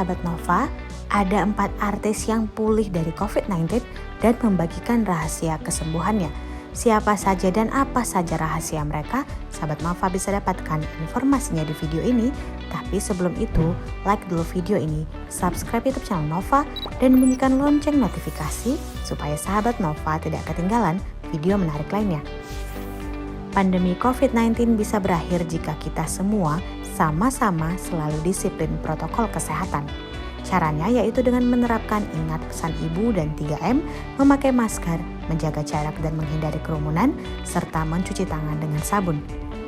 sahabat Nova, ada 4 artis yang pulih dari COVID-19 dan membagikan rahasia kesembuhannya. Siapa saja dan apa saja rahasia mereka, sahabat Nova bisa dapatkan informasinya di video ini. Tapi sebelum itu, like dulu video ini, subscribe YouTube channel Nova, dan bunyikan lonceng notifikasi supaya sahabat Nova tidak ketinggalan video menarik lainnya. Pandemi COVID-19 bisa berakhir jika kita semua sama-sama selalu disiplin protokol kesehatan. Caranya yaitu dengan menerapkan ingat pesan ibu dan 3M, memakai masker, menjaga jarak dan menghindari kerumunan, serta mencuci tangan dengan sabun.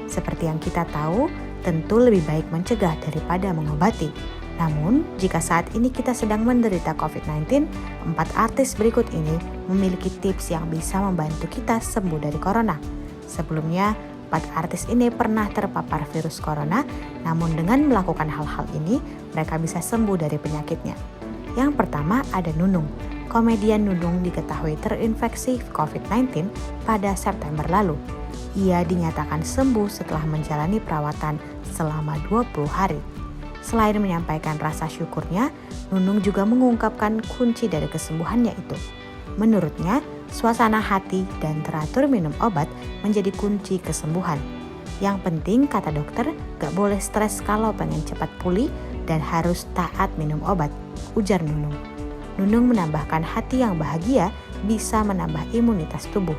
Seperti yang kita tahu, tentu lebih baik mencegah daripada mengobati. Namun, jika saat ini kita sedang menderita COVID-19, 4 artis berikut ini memiliki tips yang bisa membantu kita sembuh dari corona. Sebelumnya, 4 artis ini pernah terpapar virus corona, namun dengan melakukan hal-hal ini, mereka bisa sembuh dari penyakitnya. Yang pertama ada Nunung. Komedian Nunung diketahui terinfeksi COVID-19 pada September lalu. Ia dinyatakan sembuh setelah menjalani perawatan selama 20 hari. Selain menyampaikan rasa syukurnya, Nunung juga mengungkapkan kunci dari kesembuhannya itu. Menurutnya, suasana hati dan teratur minum obat menjadi kunci kesembuhan. Yang penting, kata dokter, gak boleh stres kalau pengen cepat pulih dan harus taat minum obat, ujar Nunung. Nunung menambahkan hati yang bahagia bisa menambah imunitas tubuh.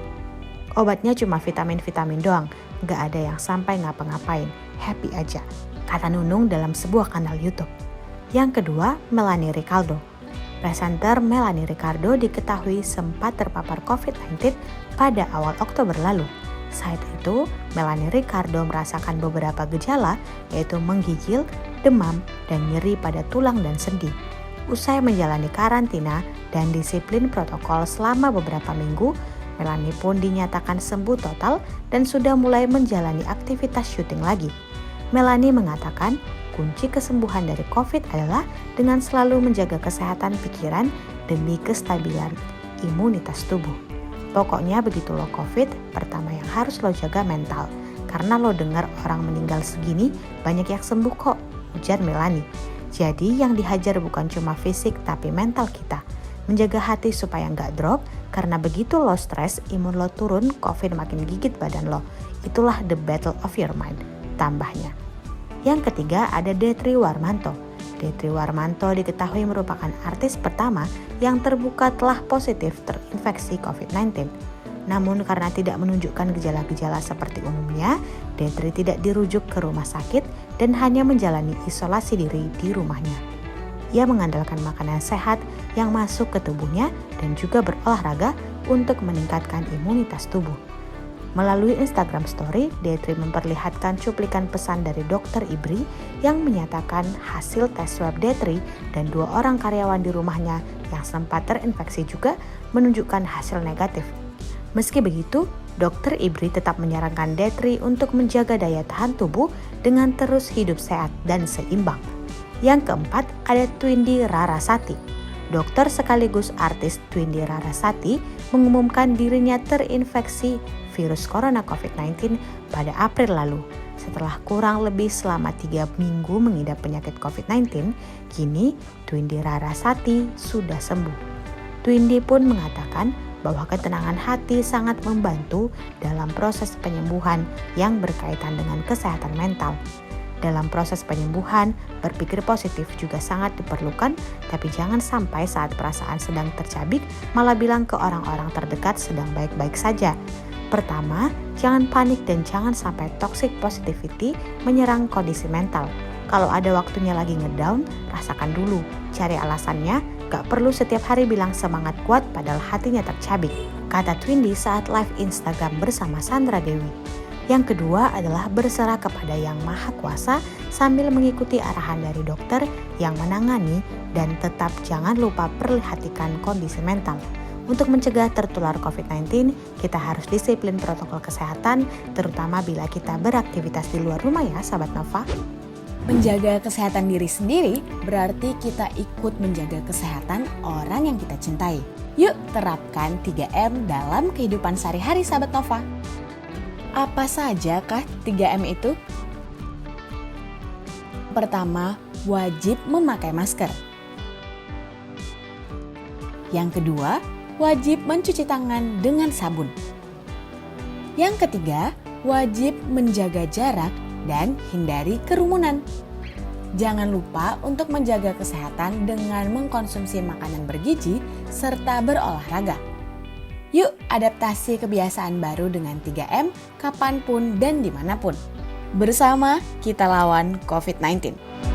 Obatnya cuma vitamin-vitamin doang, gak ada yang sampai ngapa-ngapain, happy aja, kata Nunung dalam sebuah kanal YouTube. Yang kedua, Melanie Ricardo. Presenter Melanie Ricardo diketahui sempat terpapar COVID-19 pada awal Oktober lalu. Saat itu, Melanie Ricardo merasakan beberapa gejala, yaitu menggigil, demam, dan nyeri pada tulang dan sendi. Usai menjalani karantina dan disiplin protokol selama beberapa minggu, Melanie pun dinyatakan sembuh total dan sudah mulai menjalani aktivitas syuting lagi. Melanie mengatakan, kunci kesembuhan dari COVID adalah dengan selalu menjaga kesehatan pikiran demi kestabilan imunitas tubuh. Pokoknya begitu lo COVID, pertama yang harus lo jaga mental. Karena lo dengar orang meninggal segini, banyak yang sembuh kok, ujar Melanie. Jadi yang dihajar bukan cuma fisik tapi mental kita. Menjaga hati supaya nggak drop, karena begitu lo stres, imun lo turun, COVID makin gigit badan lo. Itulah the battle of your mind, tambahnya. Yang ketiga ada Detri Warmanto. Detri Warmanto diketahui merupakan artis pertama yang terbuka telah positif terinfeksi COVID-19. Namun karena tidak menunjukkan gejala-gejala seperti umumnya, Detri tidak dirujuk ke rumah sakit dan hanya menjalani isolasi diri di rumahnya. Ia mengandalkan makanan sehat yang masuk ke tubuhnya dan juga berolahraga untuk meningkatkan imunitas tubuh. Melalui Instagram Story, Detri memperlihatkan cuplikan pesan dari Dr. Ibri yang menyatakan hasil tes swab Detri dan 2 orang karyawan di rumahnya yang sempat terinfeksi juga menunjukkan hasil negatif. Meski begitu, Dr. Ibri tetap menyarankan Detri untuk menjaga daya tahan tubuh dengan terus hidup sehat dan seimbang. Yang keempat ada Twindy Rarasati. Dokter sekaligus artis Twindy Rarasati mengumumkan dirinya terinfeksi virus corona COVID-19 pada April lalu. Setelah kurang lebih selama 3 minggu mengidap penyakit COVID-19, kini Twindy Rarasati sudah sembuh. Twindy pun mengatakan bahwa ketenangan hati sangat membantu dalam proses penyembuhan yang berkaitan dengan kesehatan mental. Dalam proses penyembuhan, berpikir positif juga sangat diperlukan, tapi jangan sampai saat perasaan sedang tercabik malah bilang ke orang-orang terdekat sedang baik-baik saja. Pertama, jangan panik dan jangan sampai toxic positivity menyerang kondisi mental. Kalau ada waktunya lagi ngedown, rasakan dulu, cari alasannya, gak perlu setiap hari bilang semangat kuat padahal hatinya tercabik, kata Twindy saat live Instagram bersama Sandra Dewi. Yang kedua adalah berserah kepada Yang Maha Kuasa sambil mengikuti arahan dari dokter yang menangani dan tetap jangan lupa perhatikan kondisi mental. Untuk mencegah tertular COVID-19, kita harus disiplin protokol kesehatan, terutama bila kita beraktivitas di luar rumah ya, sahabat Nova. Menjaga kesehatan diri sendiri berarti kita ikut menjaga kesehatan orang yang kita cintai. Yuk terapkan 3M dalam kehidupan sehari-hari, sahabat Nova. Apa saja kah 3M itu? Pertama, wajib memakai masker. Yang kedua, wajib mencuci tangan dengan sabun. Yang ketiga, wajib menjaga jarak dan hindari kerumunan. Jangan lupa untuk menjaga kesehatan dengan mengkonsumsi makanan bergizi serta berolahraga. Yuk adaptasi kebiasaan baru dengan 3M kapanpun dan dimanapun. Bersama kita lawan COVID-19.